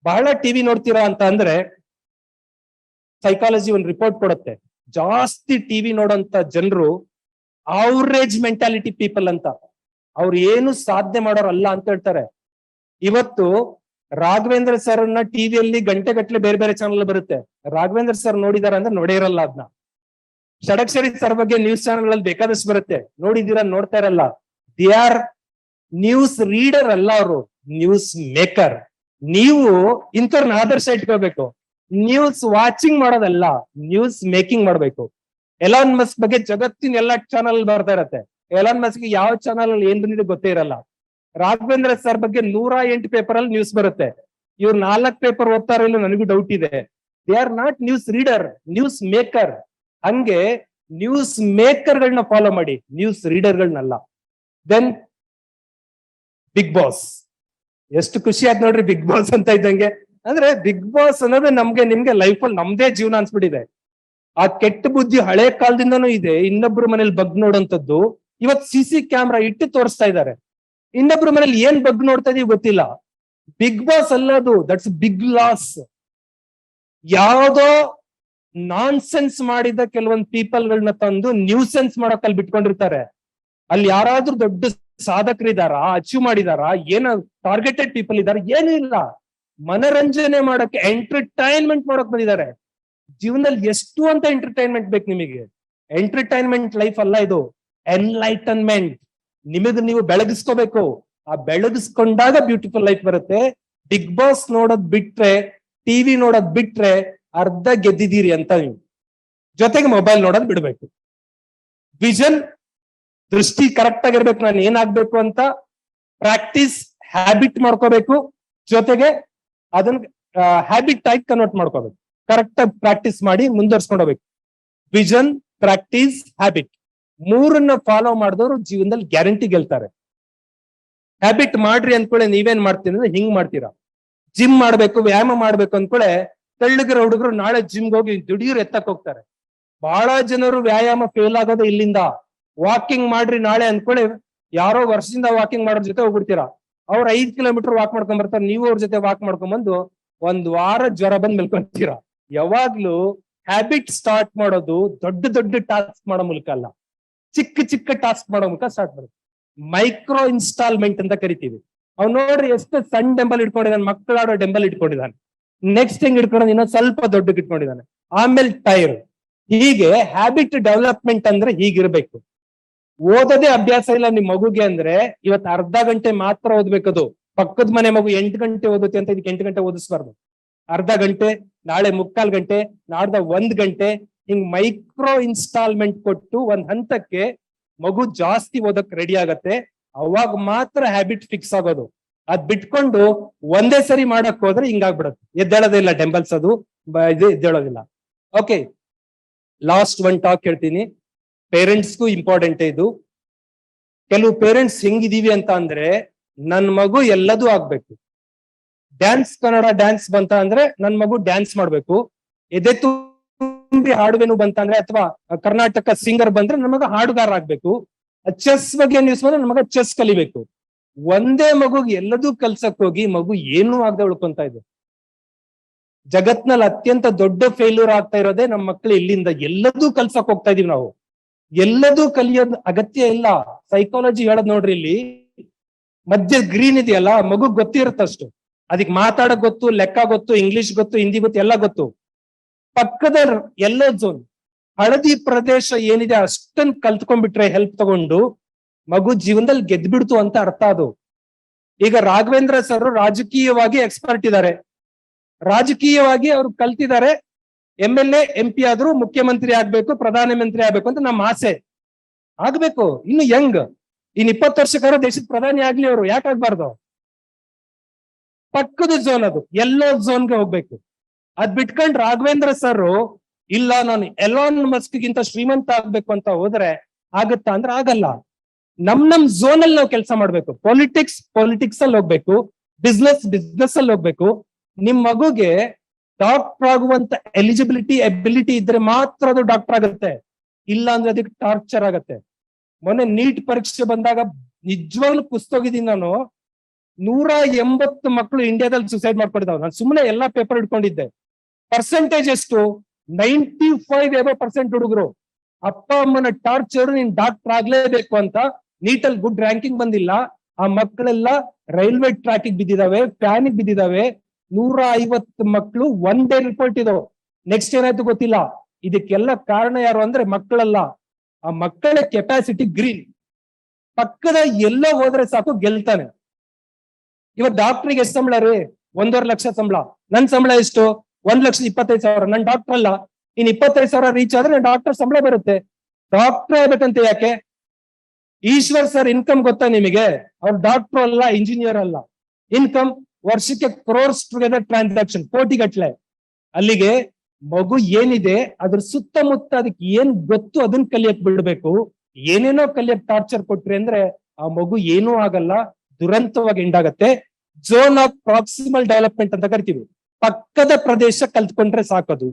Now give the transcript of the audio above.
ಬಹಳ ಟಿವಿ ನೋಡ್ತೀರಾ ಅಂತ ಅಂದ್ರೆ ಸೈಕಾಲಜಿ ಒಂದು ರಿಪೋರ್ಟ್ ಕೊಡುತ್ತೆ, ಜಾಸ್ತಿ ಟಿವಿ ನೋಡೋಂತ ಜನರು ಅವರೇಜ್ ಮೆಂಟಾಲಿಟಿ ಪೀಪಲ್ ಅಂತ, ಅವ್ರು ಏನು ಸಾಧನೆ ಮಾಡೋರಲ್ಲ ಅಂತ ಹೇಳ್ತಾರೆ. ಇವತ್ತು ರಾಘವೇಂದ್ರ ಸರ್ ನ ಟಿವಿಯಲ್ಲಿ ಗಂಟೆ ಗಟ್ಟಲೆ ಬೇರೆ ಬೇರೆ ಚಾನಲ್ ಬರುತ್ತೆ. ರಾಘವೇಂದ್ರ ಸರ್ ನೋಡಿದಾರ ಅಂದ್ರೆ ನೋಡೇ ಇರಲ್ಲ ಅದನ್ನ. ಷಡಕ್ಷರಿ ಸರ್ ಬಗ್ಗೆ ನ್ಯೂಸ್ ಚಾನಲ್ ಅಲ್ಲಿ ಬೇಕಾದಷ್ಟು ಬರುತ್ತೆ, ನೋಡಿದೀರಾ? ನೋಡ್ತಾ ಇರಲ್ಲ. ದೇ ಆರ್ ನ್ಯೂಸ್ ರೀಡರ್ ಅಲ್ಲ, ಅವರು ನ್ಯೂಸ್ ಮೇಕರ್. ನೀವು ಇಂಥವ್ರನ್ನ ಆದರ್ಶ ಇಟ್ಕೋಬೇಕು. ನ್ಯೂಸ್ ವಾಚಿಂಗ್ ಮಾಡೋದಲ್ಲ, ನ್ಯೂಸ್ ಮೇಕಿಂಗ್ ಮಾಡ್ಬೇಕು. ಎಲಾನ್ ಮಸ್ಕ್ ಬಗ್ಗೆ ಜಗತ್ತಿನ ಎಲ್ಲಾ ಚಾನಲ್ ಬರ್ತಾ ಇರತ್ತೆ. ಎಲಾನ್ ಮಸ್ಕ್ ಯಾವ ಚಾನಲ್ ಅಲ್ಲಿ ಏನ್ ಬಂದಿದೆ ಗೊತ್ತೇ ಇರಲ್ಲ. ರಾಘವೇಂದ್ರ ಸರ್ ಬಗ್ಗೆ 108 ಪೇಪರ್ ಅಲ್ಲಿ ನ್ಯೂಸ್ ಬರುತ್ತೆ. ಇವ್ರು 4 ಪೇಪರ್ ಓದ್ತಾರೋ ಇಲ್ಲ ನನಗೂ ಡೌಟ್ ಇದೆ. They are not news reader, news maker. ಹಂಗೆ ನ್ಯೂಸ್ ಮೇಕರ್ಗಳನ್ನ ಫಾಲೋ ಮಾಡಿ, ನ್ಯೂಸ್ ರೀಡರ್ಗಳನ್ನಲ್ಲ. ದೆನ್ ಬಿಗ್ ಬಾಸ್, ಎಷ್ಟು ಖುಷಿ ಆಯ್ತು ನೋಡ್ರಿ ಬಿಗ್ ಬಾಸ್ ಅಂತ ಇದ್ದಂಗೆ. ಅಂದ್ರೆ ಬಿಗ್ ಬಾಸ್ ಅನ್ನೋದು ನಮ್ಗೆ ನಿಮ್ಗೆ ಲೈಫ್ ಅಲ್ಲಿ ನಮ್ದೇ ಜೀವನ ಅನ್ಸ್ಬಿಟ್ಟಿದೆ. ಆ ಕೆಟ್ಟ ಬುದ್ಧಿ ಹಳೆ ಕಾಲದಿಂದನೂ ಇದೆ. ಇನ್ನೊಬ್ರು ಮನೇಲಿ ಬಗ್ ನೋಡೋಂಥದ್ದು ಇವತ್ CC ಕ್ಯಾಮ್ರಾ ಇಟ್ಟು ತೋರಿಸ್ತಾ ಇದ್ದಾರೆ. ಇನ್ನೊಬ್ರು ಮನೇಲಿ ಏನ್ ಬಗ್ ನೋಡ್ತಾ ಇದೀವಿ ಗೊತ್ತಿಲ್ಲ. ಬಿಗ್ ಬಾಸ್ ಅಲ್ಲದು, ದಟ್ಸ್ ಬಿಗ್ ಲಾಸ್. ಯಾವುದೋ ನಾನ್ ಸೆನ್ಸ್ ಮಾಡಿದ ಕೆಲವೊಂದು ಪೀಪಲ್ಗಳನ್ನ ತಂದು ನ್ಯೂಸೆನ್ಸ್ ಮಾಡೋಕಲ್ಲಿ ಬಿಟ್ಕೊಂಡಿರ್ತಾರೆ. ಅಲ್ಲಿ ಯಾರಾದ್ರೂ ದೊಡ್ಡ ಸಾಧಕರಿದಾರ, ಅಚೀವ್ ಮಾಡಿದಾರ, ಏನ ಟಾರ್ಗೆಟೆಡ್ ಪೀಪಲ್ ಇದಾರೆ? ಏನೂ ಇಲ್ಲ. ಮನರಂಜನೆ ಮಾಡಕ್ಕೆ, ಎಂಟರ್ಟೈನ್ಮೆಂಟ್ ಮಾಡಕ್ ಬಂದಿದ್ದಾರೆ. ಜೀವನದಲ್ಲಿ ಎಷ್ಟು ಅಂತ ಎಂಟರ್ಟೈನ್ಮೆಂಟ್ ಬೇಕು ನಿಮಗೆ? ಎಂಟರ್ಟೈನ್ಮೆಂಟ್ ಲೈಫ್ ಅಲ್ಲ ಇದು, ಎನ್ಲೈಟನ್ಮೆಂಟ್. ನಿಮಗೆ ನೀವು ಬೆಳಗಿಸ್ಕೋಬೇಕು. ಆ ಬೆಳಗಿಸ್ಕೊಂಡಾಗ ಬ್ಯೂಟಿಫುಲ್ ಲೈಫ್ ಬರುತ್ತೆ. ಬಿಗ್ ಬಾಸ್ ನೋಡೋದ್ ಬಿಟ್ರೆ, ಟಿವಿ ನೋಡೋದ್ ಬಿಟ್ರೆ ಅರ್ಧ ಗೆದ್ದಿದ್ದೀರಿ ಅಂತ ನೀವು. ಜೊತೆಗೆ ಮೊಬೈಲ್ ನೋಡೋದ್ ಬಿಡ್ಬೇಕು. ವಿಷನ್, ದೃಷ್ಟಿ ಕರೆಕ್ಟ್ ಆಗಿರ್ಬೇಕು. ನಾನು ಏನಾಗ್ಬೇಕು ಅಂತ ಪ್ರಾಕ್ಟೀಸ್, ಹ್ಯಾಬಿಟ್ ಮಾಡ್ಕೋಬೇಕು. ಜೊತೆಗೆ ಅದನ್ನ ಹ್ಯಾಬಿಟ್ ಆಗಿ ಕನ್ವರ್ಟ್ ಮಾಡ್ಕೋಬೇಕು. ಕರೆಕ್ಟ್ ಆಗಿ ಪ್ರಾಕ್ಟೀಸ್ ಮಾಡಿ ಮುಂದುವರ್ಸ್ಕೊಂಡು ಹೋಗ್ಬೇಕು. ವಿಷನ್, ಪ್ರಾಕ್ಟೀಸ್, ಹ್ಯಾಬಿಟ್, ಮೂರನ್ನ ಫಾಲೋ ಮಾಡಿದವರು ಜೀವನದಲ್ಲಿ ಗ್ಯಾರಂಟಿ ಗೆಲ್ತಾರೆ. ಹ್ಯಾಬಿಟ್ ಮಾಡ್ರಿ ಅಂದ್ಕೊಳ್ಳೆ ನೀವೇನ್ ಮಾಡ್ತೀರಿ ಅಂದ್ರೆ ಹಿಂಗ್ ಮಾಡ್ತೀರಾ. ಜಿಮ್ ಮಾಡ್ಬೇಕು, ವ್ಯಾಯಾಮ ಮಾಡ್ಬೇಕು ಅಂದ್ಕೊಳ್ಳೆ ತೆಳ್ಳಗಿರೋ ಹುಡುಗರು ನಾಳೆ ಜಿಮ್ಗೆ ಹೋಗಿ ದುಡಿಯೂರು ಎತ್ತಕ್ ಹೋಗ್ತಾರೆ. ಬಹಳ ಜನರು ವ್ಯಾಯಾಮ ಫೇಲ್ ಆಗೋದೇ ಇಲ್ಲಿಂದ. ವಾಕಿಂಗ್ ಮಾಡ್ರಿ ನಾಳೆ ಅಂದ್ಕೊಳ್ಳಿ, ಯಾರೋ ವರ್ಷದಿಂದ ವಾಕಿಂಗ್ ಮಾಡೋರ್ ಜೊತೆ ಹೋಗ್ಬಿಡ್ತೀರಾ. ಅವ್ರು 5 ಕಿಲೋಮೀಟರ್ ವಾಕ್ ಮಾಡ್ಕೊಂಡ್ ಬರ್ತಾರೆ, ನೀವು ಅವ್ರ ಜೊತೆ ವಾಕ್ ಮಾಡ್ಕೊಂಡ್ ಬಂದು 1 ವಾರ ಜ್ವರ ಬಂದ್ ಮೇಲ್ಕೊಂತೀರಾ. ಯಾವಾಗ್ಲೂ ಹ್ಯಾಬಿಟ್ ಸ್ಟಾರ್ಟ್ ಮಾಡೋದು ದೊಡ್ಡ ದೊಡ್ಡ ಟಾಸ್ಕ್ ಮಾಡೋ ಮೂಲಕ ಅಲ್ಲ, ಚಿಕ್ಕ ಚಿಕ್ಕ ಟಾಸ್ಕ್ ಮಾಡೋ ಮೂಲಕ ಸ್ಟಾರ್ಟ್ ಮಾಡುದು. ಮೈಕ್ರೋ ಇನ್ಸ್ಟಾಲ್ಮೆಂಟ್ ಅಂತ ಕರಿತೀವಿ. ಅವ್ನು ನೋಡ್ರಿ ಎಷ್ಟು ಸಣ್ಣ ಡೆಂಬಲ್ ಇಟ್ಕೊಂಡಿದ್ದಾನೆ, ಮಕ್ಕಳಾಡೋ ಡೆಂಬಲ್ ಇಟ್ಕೊಂಡಿದ್ದಾನೆ. ನೆಕ್ಸ್ಟ್ ಹೆಂಗ್ ಇಟ್ಕೊಂಡು ಇನ್ನೊಂದು ಸ್ವಲ್ಪ ದೊಡ್ಡಕ್ಕೆ ಇಟ್ಕೊಂಡಿದ್ದಾನೆ, ಆಮೇಲೆ ಟೈರ್. ಹೀಗೆ ಹ್ಯಾಬಿಟ್ ಡೆವಲಪ್ಮೆಂಟ್ ಅಂದ್ರೆ ಹೀಗಿರ್ಬೇಕು. ಓದೋದೇ ಅಭ್ಯಾಸ ಇಲ್ಲ ನಿಮ್ ಮಗುಗೆ ಅಂದ್ರೆ ಇವತ್ತು ಅರ್ಧ ಗಂಟೆ ಮಾತ್ರ ಓದ್ಬೇಕದು. ಪಕ್ಕದ ಮನೆ ಮಗು 8 ಗಂಟೆ ಓದುತ್ತೆ ಅಂತ ಇದಕ್ಕೆ 8 ಗಂಟೆ ಓದಿಸ್ಬಾರ್ದು. ಅರ್ಧ ಗಂಟೆ, ನಾಳೆ 3/4 ಗಂಟೆ, ನಾಡ್ದ 1 ಗಂಟೆ, ಹಿಂಗ್ ಮೈಕ್ರೋ ಇನ್ಸ್ಟಾಲ್ಮೆಂಟ್ ಕೊಟ್ಟು ಒಂದ್ ಹಂತಕ್ಕೆ ಮಗು ಜಾಸ್ತಿ ಓದಕ್ ರೆಡಿ ಆಗತ್ತೆ. ಅವಾಗ ಮಾತ್ರ ಹ್ಯಾಬಿಟ್ ಫಿಕ್ಸ್ ಆಗೋದು. ಅದ್ ಬಿಟ್ಕೊಂಡು ಒಂದೇ ಸರಿ ಮಾಡಕ್ ಹೋದ್ರೆ ಹಿಂಗಾಗ್ಬಿಡತ್ತೆ. ಎದ್ದೇಳೋದಿಲ್ಲ ಡೆಂಬಲ್ಸ್, ಅದು ಇದು ಎದ್ದೇಳೋದಿಲ್ಲ. ಓಕೆ, ಲಾಸ್ಟ್ ಒನ್ ಟಾಕ್ ಹೇಳ್ತೀನಿ. ಪೇರೆಂಟ್ಸ್ಗೂ ಇಂಪಾರ್ಟೆಂಟ್ ಇದು. ಕೆಲವು ಪೇರೆಂಟ್ಸ್ ಹೆಂಗಿದೀವಿ ಅಂತ ಅಂದ್ರೆ, ನನ್ ಮಗು ಎಲ್ಲದೂ ಆಗ್ಬೇಕು. ಡ್ಯಾನ್ಸ್, ಕನ್ನಡ ಡ್ಯಾನ್ಸ್ ಬಂತ ಅಂದ್ರೆ ನನ್ ಮಗು ಡ್ಯಾನ್ಸ್ ಮಾಡ್ಬೇಕು. ಎದೆ ತುಂಬಿ ಹಾಡುವೆನು ಬಂತ ಅಂದ್ರೆ, ಅಥವಾ ಕರ್ನಾಟಕ ಸಿಂಗರ್ ಬಂದ್ರೆ ನನ್ ಮಗ ಹಾಡುಗಾರ ಆಗ್ಬೇಕು. ಚೆಸ್ ಬಗ್ಗೆ ನ್ಯೂಸ್ ಬಂದ್ರೆ ನನ್ ಮಗ ಚೆಸ್ ಕಲಿಬೇಕು. ಒಂದೇ ಮಗುಗೆ ಎಲ್ಲದೂ ಕಲ್ಸಕ್ ಹೋಗಿ ಮಗು ಏನೂ ಆಗದೆ ಉಳ್ಕೊಂತ ಇದೆ. ಜಗತ್ನಲ್ಲಿ ಅತ್ಯಂತ ದೊಡ್ಡ ಫೇಲ್ಯೂರ್ ಆಗ್ತಾ ಇರೋದೇ ನಮ್ಮ ಮಕ್ಕಳು ಇಲ್ಲಿಂದ. ಎಲ್ಲದೂ ಕಲ್ಸಕ್ ಹೋಗ್ತಾ ಇದೀವಿ ನಾವು. ಎಲ್ಲದೂ ಕಲಿಯೋದ್ ಅಗತ್ಯ ಇಲ್ಲ. ಸೈಕಾಲಜಿ ಹೇಳದ್ ನೋಡ್ರಿ, ಇಲ್ಲಿ ಮಧ್ಯ ಗ್ರೀನ್ ಇದೆಯಲ್ಲ, ಮಗು ಗೊತ್ತಿರುತ್ತಷ್ಟು. ಅದಕ್ಕೆ ಮಾತಾಡಕ್ ಗೊತ್ತು, ಲೆಕ್ಕ ಗೊತ್ತು, ಇಂಗ್ಲಿಷ್ ಗೊತ್ತು, ಹಿಂದಿ ಗೊತ್ತು, ಎಲ್ಲ ಗೊತ್ತು. ಪಕ್ಕದ ಎಲ್ಲೋ ಝೋನ್, ಹಳದಿ ಪ್ರದೇಶ ಏನಿದೆ ಅಷ್ಟನ್ ಕಲ್ತ್ಕೊಂಡ್ಬಿಟ್ರೆ ಹೆಲ್ಪ್ ತಗೊಂಡು ಮಗು ಜೀವನದಲ್ಲಿ ಗೆದ್ಬಿಡ್ತು ಅಂತ ಅರ್ಥ ಅದು. ಈಗ ರಾಘವೇಂದ್ರ ಸರ್ ರಾಜಕೀಯವಾಗಿ ಎಕ್ಸ್ಪರ್ಟ್ ಇದ್ದಾರೆ, ರಾಜಕೀಯವಾಗಿ ಅವ್ರು ಕಲ್ತಿದ್ದಾರೆ. MLA MP ಆದ್ರೂ ಮುಖ್ಯಮಂತ್ರಿ ಆಗ್ಬೇಕು, ಪ್ರಧಾನ ಮಂತ್ರಿ ಆಗ್ಬೇಕು ಅಂತ ನಮ್ಮ ಆಸೆ. ಆಗ್ಬೇಕು, ಇನ್ನು ಯಂಗ್, ಇನ್ 20 ವರ್ಷಕ್ಕಾರ ದೇಶದ ಪ್ರಧಾನಿ ಆಗ್ಲಿ ಅವರು, ಯಾಕಾಗ್ಬಾರ್ದು? ಪಕ್ಕದ ಝೋನ್ ಅದು, ಎಲ್ಲೋ ಝೋನ್ಗೆ ಹೋಗ್ಬೇಕು. ಅದ್ ಬಿಟ್ಕೊಂಡ್ ರಾಘವೇಂದ್ರ ಸರ್ ಇಲ್ಲ ನಾನು ಎಲಾನ್ ಮಸ್ಕ್ ಗಿಂತ ಶ್ರೀಮಂತ ಆಗ್ಬೇಕು ಅಂತ ಹೋದ್ರೆ ಆಗತ್ತಾ ಅಂದ್ರೆ ಆಗಲ್ಲ. ನಮ್ ಝೋನ್ ಅಲ್ಲಿ ನಾವು ಕೆಲಸ ಮಾಡ್ಬೇಕು. ಪಾಲಿಟಿಕ್ಸ್ ಅಲ್ಲಿ ಹೋಗ್ಬೇಕು, ಬಿಸ್ನೆಸ್ ಅಲ್ಲಿ ಹೋಗ್ಬೇಕು. ನಿಮ್ ಮಗುಗೆ ಡಾಕ್ಟರ್ ಆಗುವಂತ ಎಬಿಲಿಟಿ ಇದ್ರೆ ಮಾತ್ರ ಅದು ಡಾಕ್ಟರ್ ಆಗುತ್ತೆ, ಇಲ್ಲ ಅಂದ್ರೆ ಅದಕ್ಕೆ ಟಾರ್ಚರ್ ಆಗತ್ತೆ. ಮೊನ್ನೆ ನೀಟ್ ಪರೀಕ್ಷೆ ಬಂದಾಗ ನಿಜವಾಗ್ಲೂ ಕುಸ್ತೋಗಿದ್ದೀನಿ ನಾನು. 180 ಮಕ್ಕಳು ಇಂಡಿಯಾದಲ್ಲಿ ಸುಸೈಡ್ ಮಾಡ್ಕೊಂಡಿದ್ದಾವೆ. ನಾನು ಸುಮ್ಮನೆ ಎಲ್ಲಾ ಪೇಪರ್ ಇಟ್ಕೊಂಡಿದ್ದೆ. ಪರ್ಸೆಂಟೇಜ್ ಎಷ್ಟು? 95% ಹುಡುಗರು ಅಪ್ಪ ಅಮ್ಮನ ಟಾರ್ಚರ್, ನೀನ್ ಡಾಕ್ಟರ್ ಆಗ್ಲೇಬೇಕು ಅಂತ ನೀಟಲ್ಲಿ ಗುಡ್ ರ್ಯಾಂಕಿಂಗ್ ಬಂದಿಲ್ಲ. ಆ ಮಕ್ಕಳೆಲ್ಲ ರೈಲ್ವೆ ಟ್ರ್ಯಾಕಿಗೆ ಬಿದ್ದಿದಾವೆ, ಫ್ಯಾನಿಗೆ ಬಿದ್ದಿದಾವೆ. 150 ಮಕ್ಕಳು ಒನ್ ಡೇ ರಿಪೋರ್ಟ್ ಇದಾವೆ. ನೆಕ್ಸ್ಟ್ ಏನಾಯ್ತು ಗೊತ್ತಿಲ್ಲ. ಇದಕ್ಕೆಲ್ಲ ಕಾರಣ ಯಾರು ಅಂದ್ರೆ ಮಕ್ಕಳಲ್ಲ, ಆ ಮಕ್ಕಳ ಕೆಪಾಸಿಟಿ ಗ್ರೀನ್. ಪಕ್ಕದ ಎಲ್ಲೋ ಹೋದ್ರೆ ಸಾಕು ಗೆಲ್ತಾನೆ. ಇವತ್ತು ಡಾಕ್ಟ್ರಿಗೆ ಎಷ್ಟು ಸಂಬಳ ರೀ? 1.5 ಲಕ್ಷ ಸಂಬಳ. ನನ್ ಸಂಬಳ ಎಷ್ಟು? 1,25,000. ನನ್ ಡಾಕ್ಟರ್ ಅಲ್ಲ. ಇನ್ 25,000 ರೀಚ್ ಆದ್ರೆ ನನ್ ಡಾಕ್ಟರ್ ಸಂಬಳ ಬರುತ್ತೆ. ಡಾಕ್ಟರ್ ಆಗ್ಬೇಕಂತ ಯಾಕೆ? ಈಶ್ವರ್ ಸರ್ ಇನ್ಕಮ್ ಗೊತ್ತಾ ನಿಮಗೆ? ಅವ್ರು ಡಾಕ್ಟರ್ ಅಲ್ಲ, ಇಂಜಿನಿಯರ್ ಅಲ್ಲ. ಇನ್ಕಮ್ ವರ್ಷಕ್ಕೆ ಕ್ರೋರ್ಸ್ ಟುಗೆದರ್ ಟ್ರಾನ್ಸಾಕ್ಷನ್, ಕೋಟಿಗಟ್ಲೆ. ಅಲ್ಲಿಗೆ ಮಗು ಏನಿದೆ ಅದ್ರ ಸುತ್ತಮುತ್ತ ಅದಕ್ಕೆ ಏನ್ ಗೊತ್ತು ಅದನ್ನ ಕಲಿಯಕ್ ಬಿಡ್ಬೇಕು. ಏನೇನೋ ಕಲಿಯಕ್ ಟಾರ್ಚರ್ ಕೊಟ್ರಿ ಅಂದ್ರೆ ಆ ಮಗು ಏನೂ ಆಗಲ್ಲ, ದುರಂತವಾಗಿ ಎಂಡಾಗತ್ತೆ. ಝೋನ್ ಆಫ್ ಪ್ರಾಕ್ಸಿಮಲ್ ಡೆವಲಪ್ಮೆಂಟ್ ಅಂತ ಕರಿತೀವಿ. ಪಕ್ಕದ ಪ್ರದೇಶ ಕಲ್ತ್ಕೊಂಡ್ರೆ ಸಾಕದು.